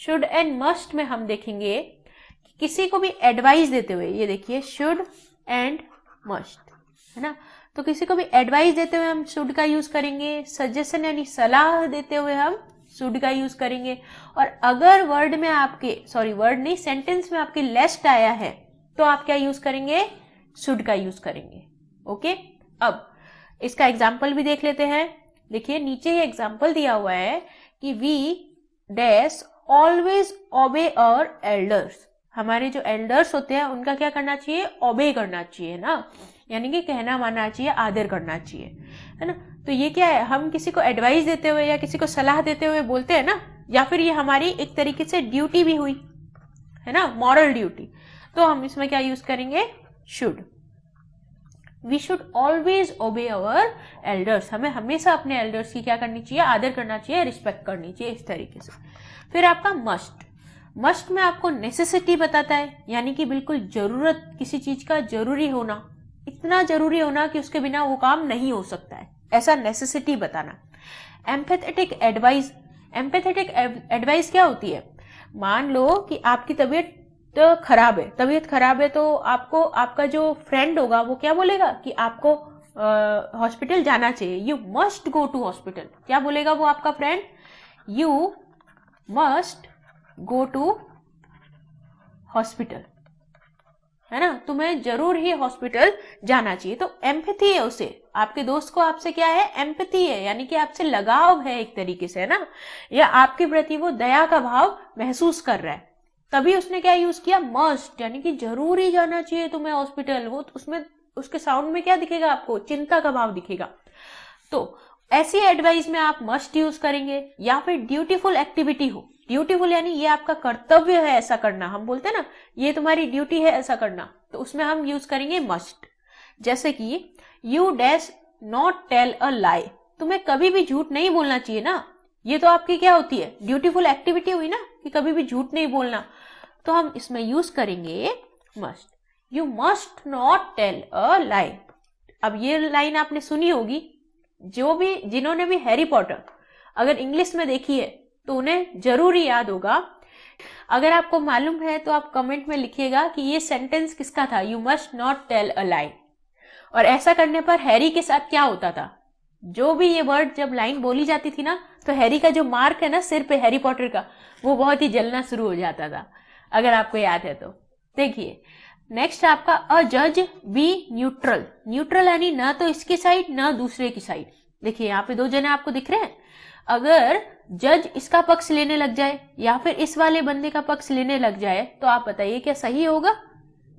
Should and must में हम देखेंगे कि किसी को भी एडवाइस देते हुए, ये देखिए शुड एंड मस्ट, है ना, तो किसी को भी एडवाइस देते हुए हम शुड का यूज करेंगे, सजेशन यानी सलाह देते हुए हम शुड का यूज करेंगे। और अगर वर्ड में आपके, सॉरी वर्ड नहीं, सेंटेंस में आपके लेस्ट आया है तो आप क्या यूज करेंगे, शुड का यूज करेंगे। ओके, अब इसका एग्जाम्पल भी देख लेते हैं। देखिए नीचे ही एग्जाम्पल दिया हुआ है कि we dash always obey our elders, हमारे जो एल्डर्स होते हैं उनका क्या करना चाहिए, ओबे करना चाहिए ना, यानी कि कहना मानना चाहिए, आदर करना चाहिए, है ना। तो ये क्या है, हम किसी को एडवाइस देते हुए या किसी को सलाह देते हुए बोलते हैं ना, या फिर ये हमारी एक तरीके से ड्यूटी भी हुई, है ना, मॉरल ड्यूटी, तो हम इसमें क्या यूज करेंगे, शुड। वी शुड ऑलवेज ओबे अवर एल्डर्स, हमें हमेशा अपने एल्डर्स की क्या करनी चाहिए, आदर करना चाहिए, रिस्पेक्ट करनी चाहिए, इस तरीके से। फिर आपका मस्ट, मस्ट में आपको नेसेसिटी बताता है, यानी कि बिल्कुल जरूरत, किसी चीज का जरूरी होना, इतना जरूरी होना कि उसके बिना वो काम नहीं हो सकता है, ऐसा नेसेसिटी बताना। एम्पैथेटिक एडवाइस, एम्पैथेटिक एडवाइस क्या होती है, मान लो कि आपकी तबीयत खराब है, तबीयत खराब है, तो आपको आपका जो फ्रेंड होगा वो क्या बोलेगा कि आपको हॉस्पिटल जाना चाहिए, you must go to hospital, क्या बोलेगा वो आपका friend, you must go to hospital, है ना, तुम्हें जरूर ही हॉस्पिटल जाना चाहिए। तो एम्पैथी है उसे, आपके दोस्त को आपसे क्या है, एम्पैथी है, यानी कि आपसे लगाव है एक तरीके से, है ना, या आपके प्रति वो दया का भाव महसूस कर रहा है, तभी उसने क्या यूज किया, मस्ट, यानी कि जरूर ही जाना चाहिए तुम्हें हॉस्पिटल। वो उसमें, उसके साउंड में क्या दिखेगा आपको, चिंता का भाव दिखेगा। तो ऐसी एडवाइस में आप मस्ट यूज करेंगे। या फिर ड्यूटीफुल एक्टिविटी हो, ड्यूटीफुल यानी ये आपका कर्तव्य है ऐसा करना, हम बोलते हैं ना ये तुम्हारी ड्यूटी है ऐसा करना, तो उसमें हम यूज करेंगे मस्ट। जैसे कि you dash not tell a lie, तुम्हें कभी भी झूठ नहीं बोलना चाहिए ना, ये तो आपकी क्या होती है, ड्यूटीफुल एक्टिविटी हुई ना, कि कभी भी झूठ नहीं बोलना, तो हम इसमें यूज करेंगे must. You must not tell a lie. अब ये लाइन आपने सुनी होगी, जो भी, जिन्होंने भी हैरी पॉटर अगर इंग्लिश में देखी है तो उन्हें जरूर ही याद होगा। अगर आपको मालूम है तो आप कमेंट में लिखिएगा कि ये सेंटेंस किसका था, you must not tell a lie. और ऐसा करने पर हैरी के साथ क्या होता था, जो भी ये वर्ड जब लाइन बोली जाती थी ना, तो हैरी का जो मार्क है ना सिर पे हैरी पॉटर का, वो बहुत ही जलना शुरू हो जाता था, अगर आपको याद है तो। देखिए नेक्स्ट आपका अ जज बी न्यूट्रल, न्यूट्रल यानी ना तो इसकी साइड ना दूसरे की साइड। देखिए यहाँ पे दो जने आपको दिख रहे हैं, अगर जज इसका पक्ष लेने लग जाए या फिर इस वाले बंदे का पक्ष लेने लग जाए तो आप बताइए क्या सही होगा,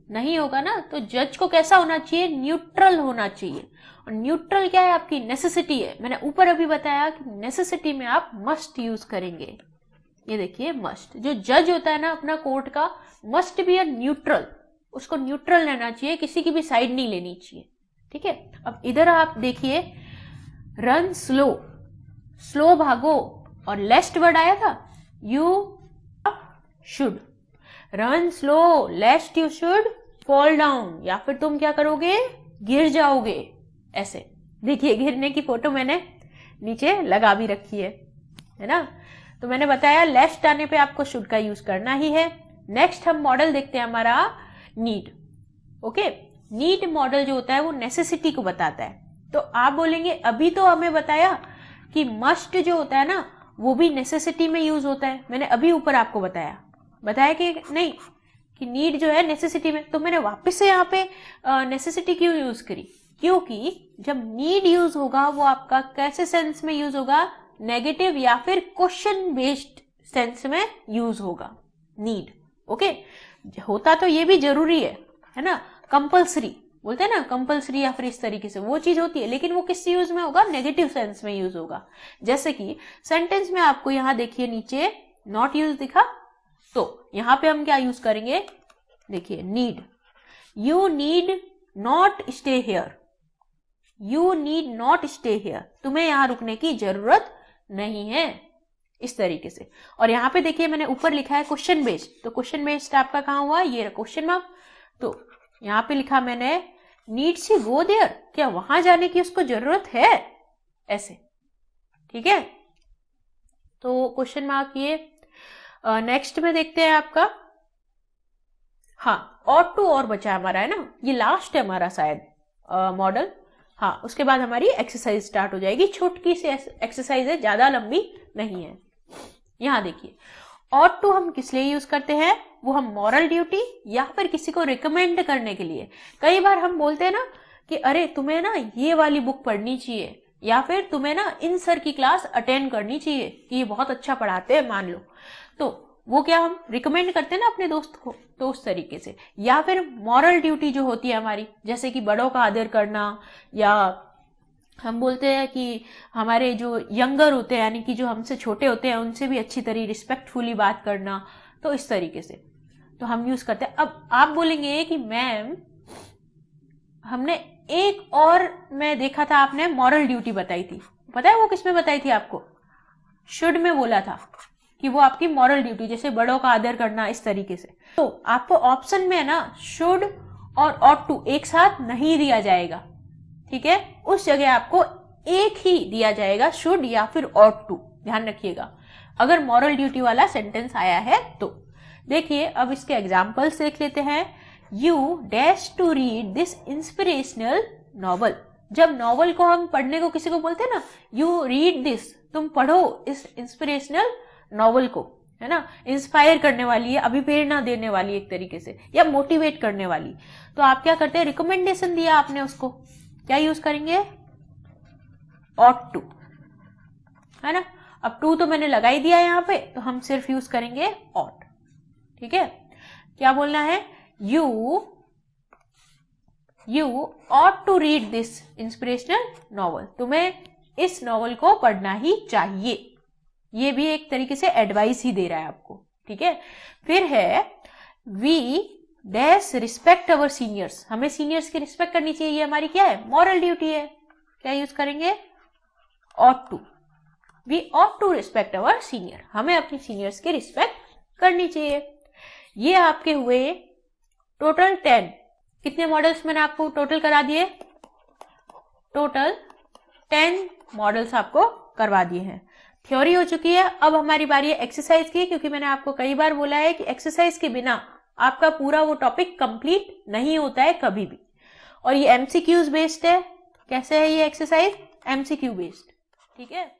नहीं होगा ना। तो जज को कैसा होना चाहिए, न्यूट्रल होना चाहिए। और न्यूट्रल क्या है, आपकी नेसेसिटी है। मैंने ऊपर अभी बताया कि नेसेसिटी में आप मस्ट यूज करेंगे। ये देखिए मस्ट, जो जज होता है ना अपना कोर्ट का, मस्ट बी अ न्यूट्रल, उसको न्यूट्रल रहना चाहिए, किसी की भी साइड नहीं लेनी चाहिए, ठीक है। अब इधर आप देखिए रन स्लो, स्लो भागो, और लेस्ट वर्ड आया था you should, run slow लेस्ट you should fall down, या फिर तुम क्या करोगे, गिर जाओगे। ऐसे देखिए गिरने की फोटो मैंने नीचे लगा भी रखी है ना। तो मैंने बताया लेस्ट आने पे आपको शुड का यूज करना ही है। नेक्स्ट हम मॉडल देखते हैं हमारा नीड। ओके, नीड मॉडल जो होता है वो नेसेसिटी को बताता है। तो आप बोलेंगे अभी तो हमें बताया कि मस्ट जो होता है ना वो भी नेसेसिटी में यूज होता है, मैंने अभी ऊपर आपको बताया कि नहीं कि नीड जो है नेसेसिटी में। तो मैंने वापस से यहाँ पे नेसेसिटी क्यों यूज करी, क्योंकि जब नीड यूज होगा वो आपका कैसे सेंस में यूज होगा, नेगेटिव या फिर क्वेश्चन बेस्ड सेंस में यूज होगा नीड। ओके, होता तो ये भी जरूरी है ना, कंपल्सरी बोलते हैं ना, कंपल्सरी या फिर इस तरीके से वो चीज होती है, लेकिन वो किस यूज में होगा, नेगेटिव सेंस में यूज होगा। जैसे कि सेंटेंस में आपको यहां देखिए नीचे नॉट यूज दिखा, तो यहां पे हम क्या यूज करेंगे, देखिए need, you need not stay here, you need not stay here, तुम्हें यहां रुकने की जरूरत नहीं है, इस तरीके से। और यहाँ पे देखिए मैंने ऊपर लिखा है क्वेश्चन बेस्ड, तो क्वेश्चन बेस्ड आपका कहाँ हुआ, ये क्वेश्चन मार्क। तो यहाँ पे लिखा मैंने नीड्स ही गो देयर, क्या वहां जाने की उसको जरूरत है, ऐसे, ठीक है। तो क्वेश्चन मार्क ये। नेक्स्ट में देखते हैं आपका, हाँ और टू और बचा हमारा है ना, ये लास्ट है हमारा शायद मॉडल। हाँ उसके बाद हमारी एक्सरसाइज स्टार्ट हो जाएगी, छोटी सी एक्सरसाइज है, ज्यादा लंबी नहीं है। यहाँ देखिए और टू हम किस लिए यूज करते हैं, वो हम मॉरल ड्यूटी या फिर किसी को रिकमेंड करने के लिए। कई बार हम बोलते हैं ना कि अरे तुम्हें ना ये वाली बुक पढ़नी चाहिए, या फिर तुम्हें ना इन सर की क्लास अटेंड करनी चाहिए कि ये बहुत अच्छा पढ़ाते हैं मान लो, तो वो क्या हम रिकमेंड करते हैं ना अपने दोस्त को, तो उस तरीके से। या फिर मॉरल ड्यूटी जो होती है हमारी, जैसे कि बड़ों का आदर करना, या हम बोलते हैं कि हमारे जो यंगर होते हैं यानी कि जो हमसे छोटे होते हैं उनसे भी अच्छी तरह रिस्पेक्टफुली बात करना, तो इस तरीके से तो हम यूज करते हैं। अब आप बोलेंगे कि मैम हमने एक और मैं देखा था आपने मॉरल ड्यूटी बताई थी, पता है वो किसमें बताई थी आपको, शुड में बोला था कि वो आपकी मॉरल ड्यूटी, जैसे बड़ों का आदर करना इस तरीके से। तो आपको ऑप्शन में है ना शुड और ऑट टू एक साथ नहीं दिया जाएगा, ठीक है, उस जगह आपको एक ही दिया जाएगा, शुड या फिर ऑट टू, ध्यान रखिएगा अगर मॉरल ड्यूटी वाला सेंटेंस आया है तो। देखिए अब इसके एग्जाम्पल्स देख लेते हैं। You dash to read this inspirational novel, जब नॉवल को हम पढ़ने को किसी को बोलते हैं ना, यू रीड दिस, तुम पढ़ो इस इंस्पिरेशनल नॉवल को, है ना, इंस्पायर करने वाली है, अभिप्रेरणा देने वाली एक तरीके से, या मोटिवेट करने वाली, तो आप क्या करते हैं, रिकमेंडेशन दिया आपने उसको, क्या यूज करेंगे, ऑट टू, है ना। अब टू तो मैंने लगा ही दिया यहाँ पे, तो हम सिर्फ यूज करेंगे ऑट, ठीक है। क्या बोलना है, you ought to read this inspirational novel, तुम्हें इस नॉवल को पढ़ना ही चाहिए, ये भी एक तरीके से एडवाइस ही दे रहा है आपको, ठीक है। फिर है we dash respect our seniors, हमें सीनियर्स की रिस्पेक्ट करनी चाहिए, ये हमारी क्या है, मॉरल ड्यूटी है, क्या यूज करेंगे, ought to, we ought to respect our senior, हमें अपनी सीनियर्स की रिस्पेक्ट करनी चाहिए। ये आपके हुए टोटल 10, कितने मॉडल्स मैंने आपको टोटल करा दिए, टोटल 10 मॉडल्स आपको करवा दिए हैं। थ्योरी हो चुकी है, अब हमारी बारी है एक्सरसाइज की, क्योंकि मैंने आपको कई बार बोला है कि एक्सरसाइज के बिना आपका पूरा वो टॉपिक कंप्लीट नहीं होता है कभी भी। और ये एमसीक्यूज बेस्ड है, कैसे है ये एक्सरसाइज, एमसीक्यू बेस्ड, ठीक है।